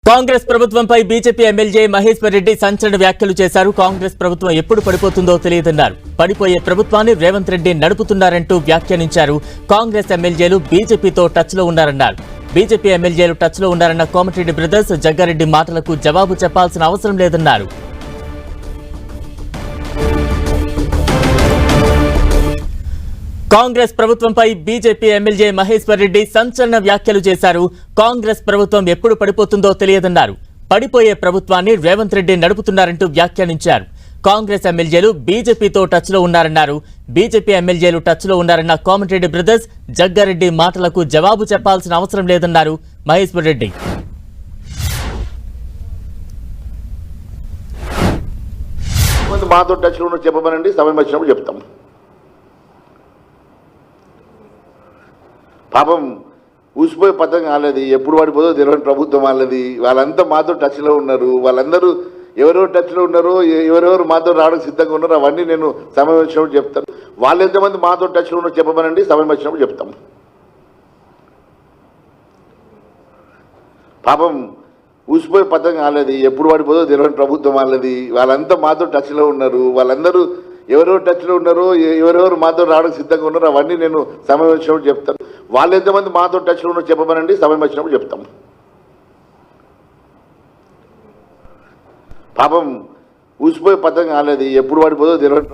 కాంగ్రెస్ ప్రభుత్వంపై BJP MLA Maheshwar Reddy సంచలన వ్యాఖ్యలు చేశారు. కాంగ్రెస్ ప్రభుత్వం ఎప్పుడు పడిపోతుందో తెలియదన్నారు. పడిపోయే ప్రభుత్వాన్ని రేవంత్ రెడ్డి నడుపుతున్నారంటూ వ్యాఖ్యానించారు. కాంగ్రెస్ ఎమ్మెల్యేలు బీజేపీతో టచ్ లో ఉన్నారన్నారు. బీజేపీ ఎమ్మెల్యేలు టచ్ లో ఉన్నారన్న కోమటిరెడ్డి బ్రదర్స్ జగ్గారెడ్డి మాటలకు జవాబు చెప్పాల్సిన అవసరం లేదన్నారు. కాంగ్రెస్ ప్రభుత్వంపై బీజేపీ ఎమ్మెల్యే మహేశ్వర్ రెడ్డి సంచలన వ్యాఖ్యలు చేశారు. కాంగ్రెస్ ప్రభుత్వం ఎప్పుడు పడిపోతుందో తెలియదన్నారు. పడిపోయే ప్రభుత్వాన్ని రేవంత్ రెడ్డి నడుపుతున్నారంటూ వ్యాఖ్యానించారు. కాంగ్రెస్ ఎమ్మెల్యేలు బీజేపీతో టచ్ లో ఉన్నారన్నారు. బీజేపీ ఎమ్మెల్యేలు టచ్ లో ఉన్నారన్న కోమటిరెడ్డి బ్రదర్స్ జగ్గారెడ్డి మాటలకు జవాబు చెప్పాల్సిన అవసరం లేదన్నారు మహేశ్వర్ రెడ్డి. మాతో టచ్ లో చెప్పమనండి, సమయం వచ్చినప్పుడు చెప్తాం. పాపం ఊసిపోయే పథకం కాలేదు, ఎప్పుడు పడిపోదో తెలియని ప్రభుత్వం వాళ్ళది. వాళ్ళంతా మాతో టచ్లో ఉన్నారు. వాళ్ళందరూ ఎవరెవరు టచ్లో ఉన్నారో, ఎవరెవరు మాతో రావడానికి సిద్ధంగా ఉన్నారో అవన్నీ నేను సమయం వచ్చినప్పుడు చెప్తాను. వాళ్ళు ఎంతమంది మాతో టచ్లో ఉన్నారో చెప్పమనండి, సమయం వచ్చినప్పుడు చెప్తాం. పాపం ఊసిపోయే పథకం కాలేదు, ఎప్పుడు పడిపోదో తెలియని ప్రభుత్వం వాళ్ళది. వాళ్ళంతా మాతో టచ్లో ఉన్నారు. వాళ్ళందరూ ఎవరెవరు టచ్లో ఉన్నారో, ఎవరెవరు మాతో రావడానికి సిద్ధంగా ఉన్నారో అవన్నీ నేను సమయం వచ్చినప్పుడు చెప్తాను. వాళ్ళు ఎంతమంది మాతో టచ్లో ఉన్నారో చెప్పమనండి, సమయం వచ్చినప్పుడు చెప్తాం. పాపం ఊసిపోయే పథకం కాలేదు, ఎప్పుడు పడిపోదో తెలియని